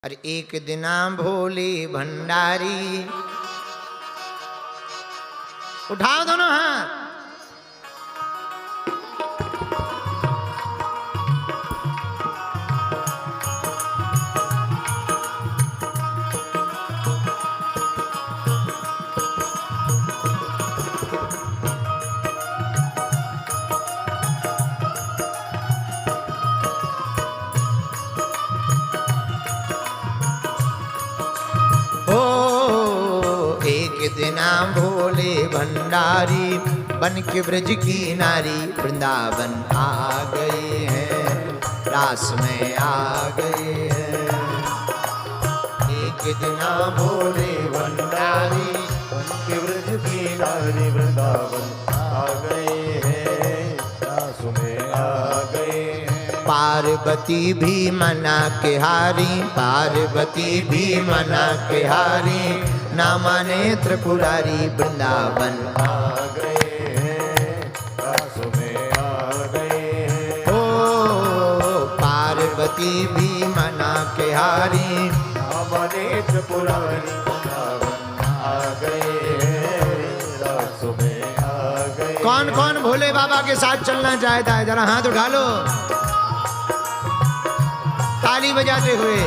अरे एक दिना भोले भंडारी, उठाओ दोनों हाथ। दिना भोले भंडारी बन के ब्रज की नारी वृंदावन आ गए हैं, रास में आ गए हैं। एक दिना भोले भंडारी बन के ब्रज की नारी वृंदावन आ गए हैं, रास में आ गए हैं। पार्वती भी मना के हारी, पार्वती भी मना के हारी, ना माने त्रिपुरारी वृंदावन आ गए हैं, रास में आ गए हैं। ओ पार्वती भी मना के हारी, ना माने त्रिपुरारी वृंदावन आ गए हैं, रास में आ गए। कौन कौन भोले बाबा के साथ चलना चाहता है, जरा हाथ उठा लो ताली बजाते हुए।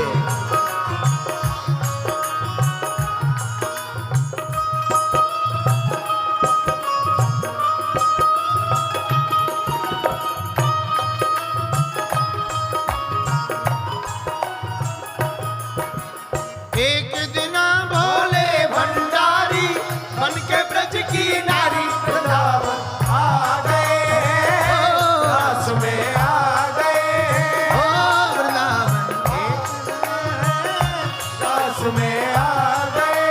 एक दिना भोले भंडारी बन के ब्रज की नारी वृंदावन आ गए हैं, रास में आ गए हैं। ओ वृंदावन रास में आ गए।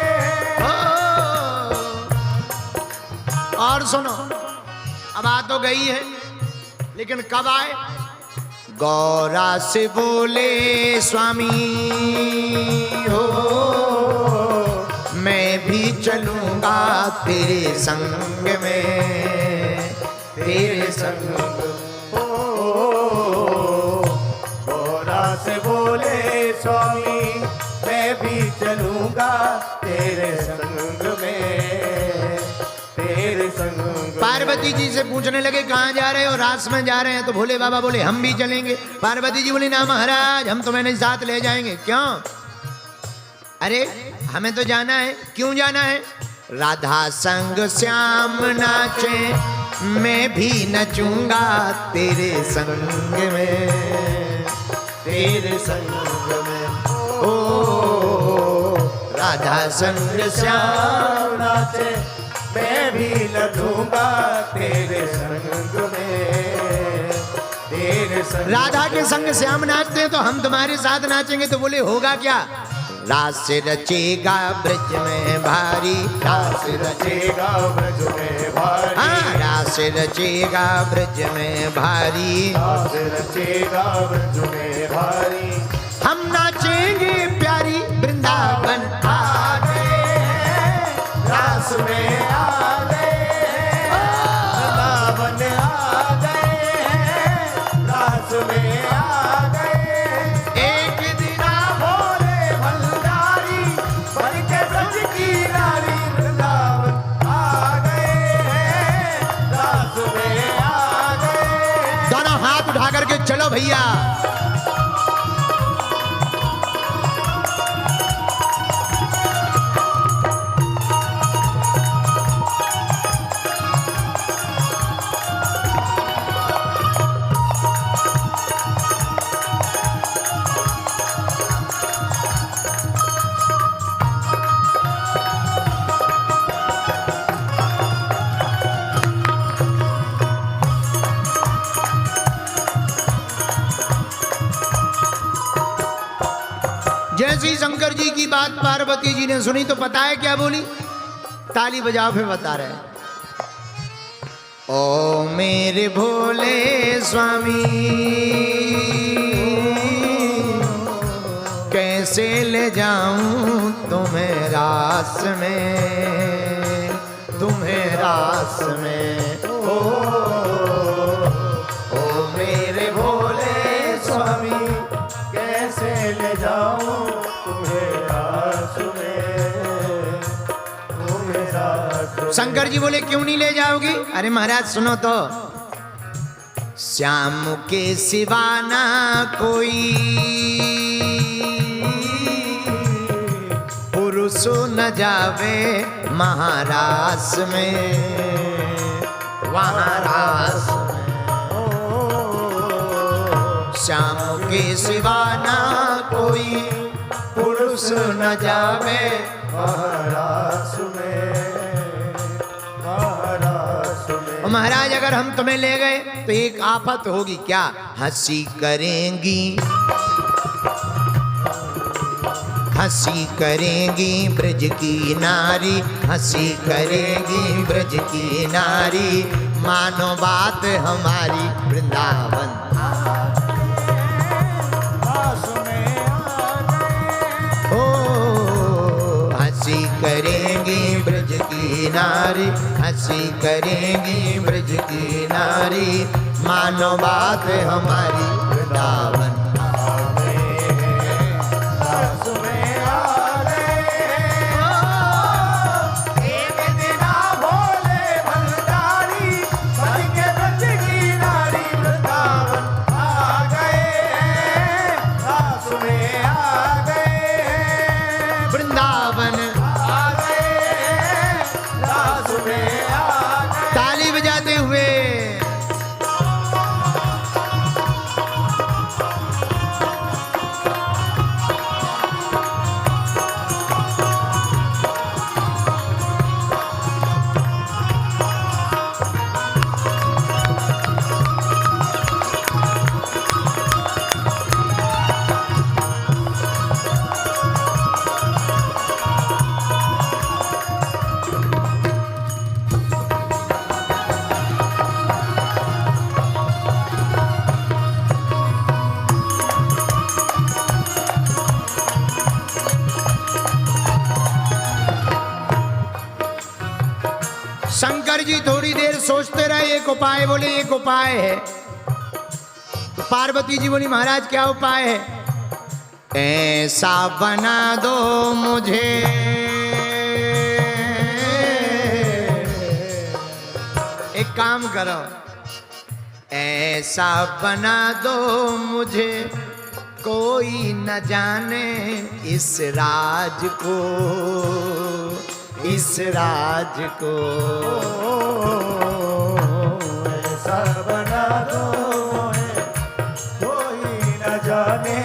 और सुनो, अब आ तो गई है, लेकिन कब आए? गौरा से बोले स्वामी हो, मैं भी चलूंगा तेरे संग में, तेरे संग। गौरा से बोले स्वामी मैं भी चलूंगा तेरे संग में, तेरे संग। पार्वती जी से पूछने लगे कहाँ जा रहे हो? रास में जा रहे हैं। तो भोले बाबा बोले हम भी चलेंगे। पार्वती जी बोली ना महाराज, हम तुम्हें नहीं साथ ले जाएंगे। क्यों? अरे हमें तो जाना है। क्यों जाना है? राधा संग श्याम नाचे, मैं भी नचूंगा तेरे संग में, तेरे संग में। ओ राधा संग श्याम नाचे, मैं भी लड़ूंगा तेरे संग में, तेरे संग। राधा के संग श्याम नाचते हैं तो हम तुम्हारे साथ नाचेंगे। तो बोले होगा क्या? रास रचेगा ब्रज में भारी, रास रचेगा ब्रज में भारी। हाँ, रास रचेगा ब्रज में भारी, रास रचेगा ब्रज में भारी। हम नाचेंगे प्यारी वृंदावन आ गए हैं, रास में आ गए हैं, वृंदावन आ गए हैं, रास में आ गए। एक दिना भोले भंडारी बन के ब्रज की नारी वृंदावन आ गए हैं, रास में आ गए। दोनों हाथ उठा करके चलो भैया। जैसी शंकर जी की बात पार्वती जी ने सुनी तो पता है क्या बोली? ताली बजाओ फिर बता रहे हैं। ओ मेरे भोले स्वामी कैसे ले जाऊं तुम्हें रास में, तुम्हें रास में। ओ मेरे भोले स्वामी कैसे ले जाऊं शंकर जी बोले क्यों नहीं ले जाओगी? अरे महाराज सुनो तो, श्याम के सिवा ना कोई पुरुष न जावे महारास में, वहाँ रास में। श्याम के सिवा ना कोई पुरुष न जावे महारास में, महारास में। महाराज अगर हम तुम्हें ले गए तो एक आफत होगी। क्या? हंसी करेंगी, हंसी करेंगी ब्रज की नारी, हंसी करेंगी ब्रज की नारी, मानो बात हमारी वृंदावन हंसी करेंगी ब्रज की नारी, हंसी करेंगी ब्रज की नारी, मानो बात हमारी वृंदावन। ताली बजाते हुए शंकर जी थोड़ी देर सोचते रहे, एक उपाय बोले, एक उपाय है। पार्वती जी बोली महाराज क्या उपाय है? ऐसा बना दो मुझे एक काम करो, ऐसा बना दो मुझे कोई न जाने इस राज को, इस राज को ऐसा बना दो कोई न जाने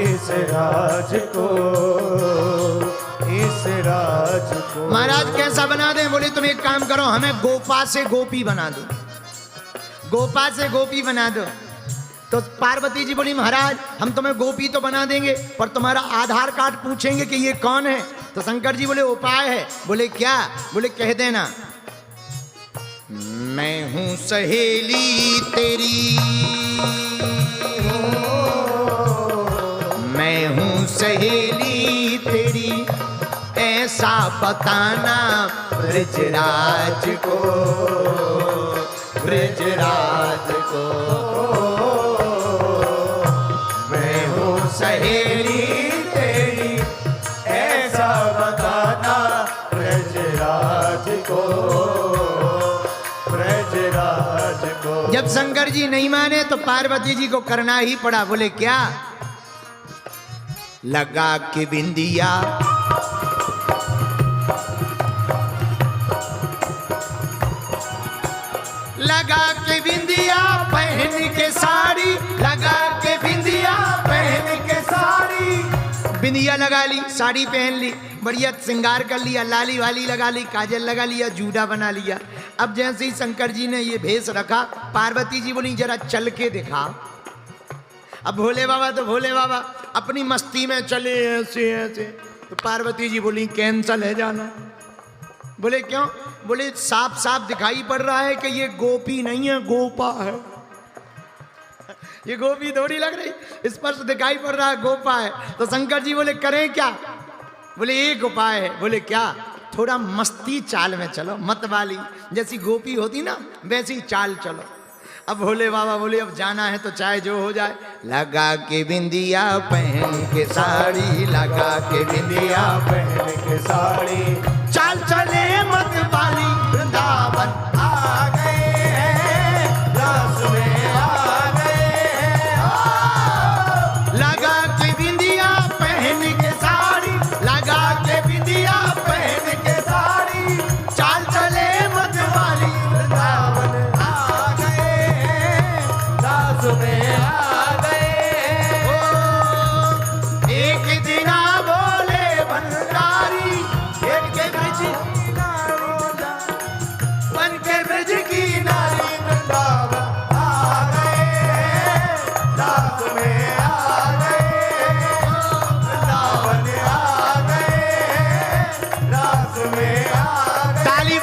इस राज को, इस राज को। महाराज कैसा बना दें? बोले तुम एक काम करो, हमें गोपा से गोपी बना दो, गोपा से गोपी बना दो। तो पार्वती जी बोली महाराज हम तुम्हें गोपी तो बना देंगे पर तुम्हारा आधार कार्ड पूछेंगे कि ये कौन है। तो शंकर जी बोले उपाय है। बोले क्या? बोले कह देना मैं हूं सहेली तेरी, मैं हूं सहेली तेरी, ऐसा बताना ब्रजराज को, ब्रजराज को। मैं हूं सहेली तेरी, ऐसा बताना ब्रजराज को, ब्रजराज को। जब शंकर जी नहीं माने तो पार्वती जी को करना ही पड़ा। बोले क्या? लगा के बिंदिया, लगा के बिंदिया पहन के साड़ी, लगा के बिंदिया पहन के साड़ी। बिंदिया लगा ली, साड़ी पहन ली, बढ़िया श्रृंगार कर लिया, लाली वाली लगा ली, काजल लगा लिया, जूड़ा बना लिया। अब जैसे ही शंकर जी ने ये भेष रखा, पार्वती जी बोली जरा चल के दिखा। अब भोले बाबा तो भोले बाबा अपनी मस्ती में चले ऐसे ऐसे। तो पार्वती जी बोली कैंसल है जाना। बोले क्यों? बोले साफ साफ दिखाई पड़ रहा है कि ये गोपी नहीं है, गोपा है। ये गोपी थोड़ी लग रही, स्पष्ट दिखाई पड़ रहा है गोपा है। तो शंकर जी बोले करें क्या? बोले एक उपाय है। बोले क्या? थोड़ा मस्ती चाल में चलो, मत वाली जैसी गोपी होती ना वैसी चाल चलो। अब भोले बाबा बोले अब जाना है तो चाहे जो हो जाए। लगा के बिंदिया पहन के साड़ी, लगा के बिंदिया पहन के साड़ी, चाल चले मत वाली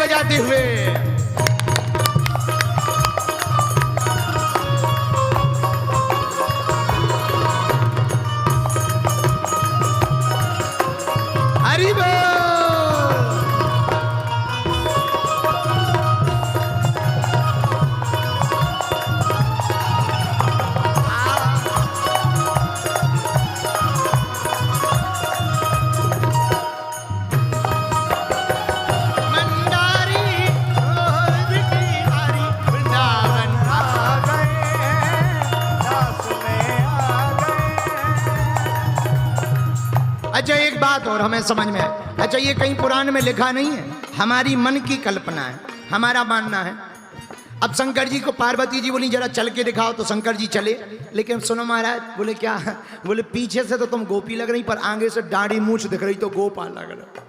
बजाते हुए। हरि बोल। अच्छा एक बात और हमें समझ में आए। अच्छा ये कहीं पुराण में लिखा नहीं है, हमारी मन की कल्पना है, हमारा मानना है। अब शंकर जी को पार्वती जी बोली जरा चल के दिखाओ, तो शंकर जी चले। लेकिन सुनो महाराज, बोले क्या? बोले पीछे से तो तुम गोपी लग रही, पर आगे से दाढ़ी मूंछ दिख रही तो गोपाल लग रहा।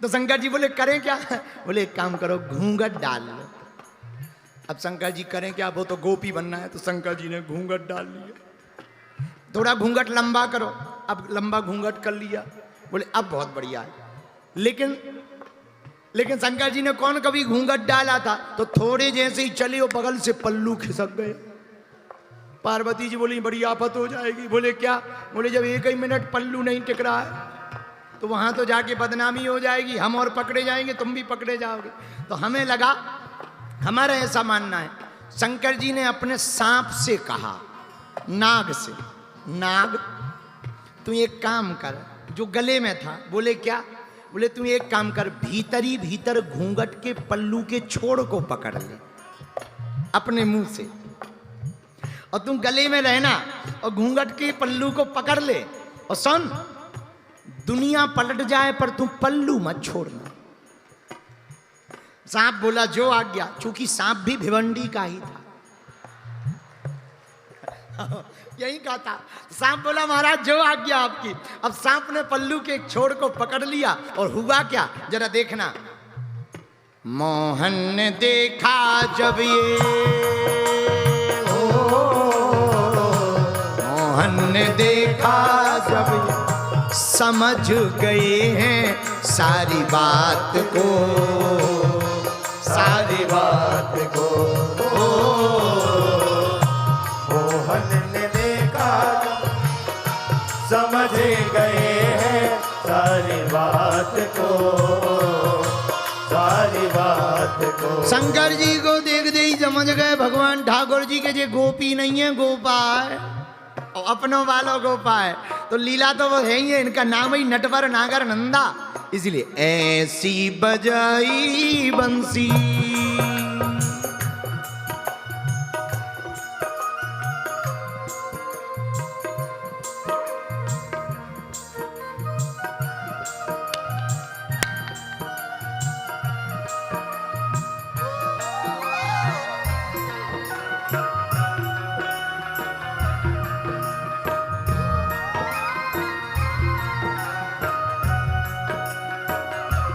तो शंकर जी बोले करें क्या? बोले एक काम करो, घूंघट डाल लो। अब शंकर जी करें क्या, वो तो गोपी बनना है। तो शंकर जी ने घूंघट डाल लिया। थोड़ा घूंघट लंबा करो, अब लंबा घूंघट कर लिया। बोले अब बहुत बढ़िया है। लेकिन शंकर जी ने कौन कभी घूंघट डाला था? तो थोड़े जैसे ही चले वो बगल से पल्लू खिसक गए। पार्वती जी बोली बड़ी आफत हो जाएगी। बोले क्या? बोले जब एक ही मिनट पल्लू नहीं टिक रहा है तो वहां तो जाके बदनामी हो जाएगी, हम और पकड़े जाएंगे, तुम भी पकड़े जाओगे। तो हमें लगा, हमारा ऐसा मानना है, शंकर जी ने अपने सांप से कहा, नाग से, नाग तू एक काम कर, जो गले में था। बोले क्या? बोले तू एक काम कर, भीतर ही भीतर घूंघट के पल्लू के छोड़ को पकड़ ले अपने मुंह से, और तुम गले में रहना और घूंघट के पल्लू को पकड़ ले। और सुन, दुनिया पलट जाए पर तुम पल्लू मत छोड़ना। सांप बोला जो आज्ञा, चूंकि सांप भी भिवंडी का ही था। यही कहा था। सांप बोला महाराज जो आज्ञा आपकी। अब सांप ने पल्लू के एक छोर को पकड़ लिया और हुआ क्या जरा देखना। मोहन ने देखा जब ये, मोहन ने देखा जब ये, समझ गए हैं सारी बात को, सारी बात को। मोहन ने देखा समझ गए हैं सारी बात को, सारी बात को। शंकर जी को देखते ही समझ गए भगवान ठाकुर जी के जे गोपी नहीं है, गोपा है, और अपनों वालों गोपा है। तो लीला तो वो है ही है, इनका नाम ही नटवर नागर नंदा। इसलिए ऐसी बजाई बंसी,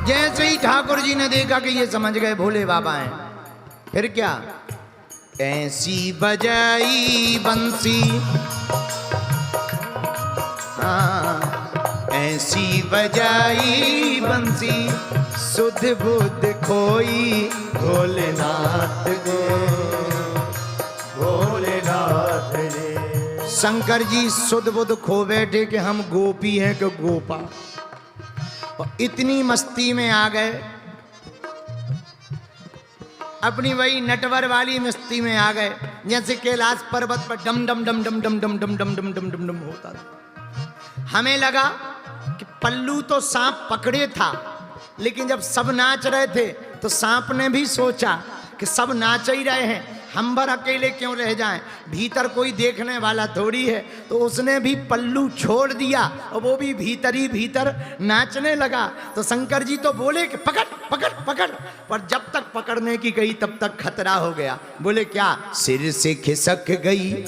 जैसे ही ठाकुर जी ने देखा कि ये समझ गए भोले बाबा हैं, फिर क्या? ऐसी बजाई बंसी, हाँ ऐसी बजाई बंसी, सुध बुध खोई भोलेनाथ को, भोलेनाथ रे। शंकर जी सुध बुध खो बैठे कि हम गोपी हैं कि गोपा, और इतनी मस्ती में आ गए, अपनी वही नटवर वाली मस्ती में आ गए, जैसे कैलाश पर्वत पर डम डम डम डम डम डम डम डम डम डम डम डम होता था। हमें लगा कि पल्लू तो सांप पकड़े था, लेकिन जब सब नाच रहे थे तो सांप ने भी सोचा कि सब नाच ही रहे हैं, हम भर अकेले क्यों रह जाएं, भीतर कोई देखने वाला थोड़ी है। तो उसने भी पल्लू छोड़ दिया और वो भी भीतर ही भीतर नाचने लगा। तो शंकर जी तो बोले कि पकड़ पकड़ पकड़, पर जब तक पकड़ने की गई तब तक खतरा हो गया। बोले क्या? सिर से खिसक गई,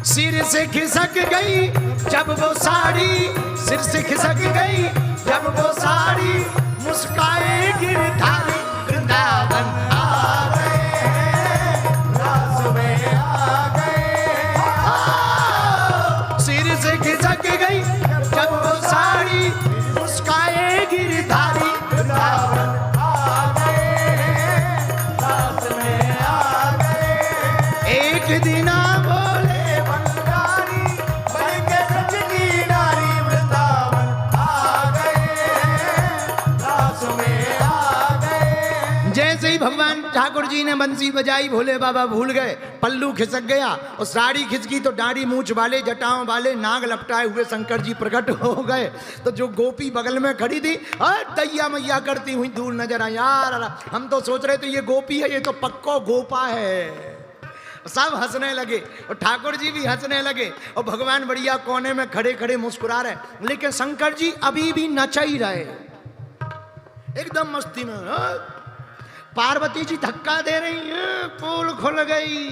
सिर से खिसक गई जब वो साड़ी, सिर से खिसक गई जब वो साड़ी, मुस्काए गिरधारी वृंदावन आ गए, रास में आ गए। सिर से खिसक गई भोले भंडारी बन के सच की नारी वृंदावन आ गए, रास में आ गए। जैसे ही भगवान ठाकुर जी ने बंसी बजाई भोले बाबा भूल गए, पल्लू खिसक गया और साड़ी खिसकी तो दाढ़ी मूछ वाले जटाओं वाले नाग लपटाए हुए शंकर जी प्रकट हो गए। तो जो गोपी बगल में खड़ी थी दैया मैया करती हुई दूर नजर आई। यार हम तो सोच रहे थे ये गोपी है, ये तो पक्को गोपा है। सब हंसने लगे और ठाकुर जी भी हंसने लगे और भगवान बढ़िया कोने में खड़े खड़े मुस्कुरा रहे, लेकिन शंकर जी अभी भी नच ही रहे एकदम मस्ती में। पार्वती जी धक्का दे रही हैं, पोल खुल गई,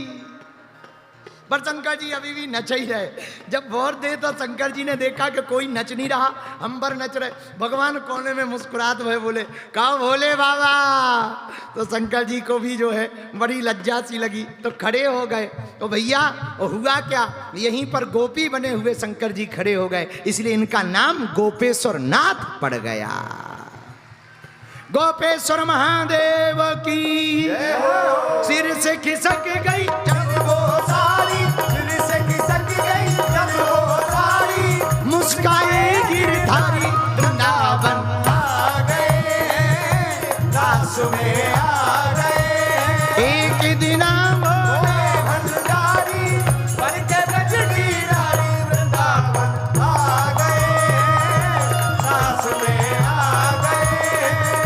पर शंकर जी अभी भी नच ही रहे। जब बहुत देर तो शंकर जी ने देखा कि कोई नच नहीं रहा, हम पर नच रहे, भगवान कोने में मुस्कुराते हुए बोले कहो भोले बाबा। तो शंकर जी को भी जो है बड़ी लज्जा सी लगी, तो खड़े हो गए। तो भैया हुआ क्या, यहीं पर गोपी बने हुए शंकर जी खड़े हो गए, इसलिए इनका नाम गोपेश्वर नाथ पड़ गया। गोपेश्वर महादेव की सिर से खिसक गई जब वो सारी, सिर से खिसक गई जब वो सारी, मुस्काए गिरधारी वृंदावन आ गए, रास में आ गए। एक दिन भोले भंडारी बन के ब्रज की नारी वृंदावन आ गए, रास में आ गए।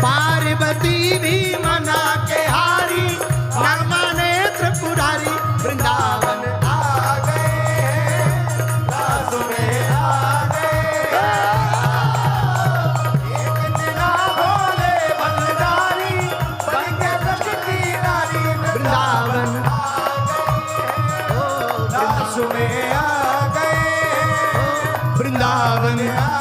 पार्वती भी मना के हारी, नरमा नेत्र पुरारी वृंदावन आ गए, रास में आ गए। एक दिन भोले भंडारी बन के ब्रज की नारी वृंदावन आ गए, रास में आ गए, वृंदावन आ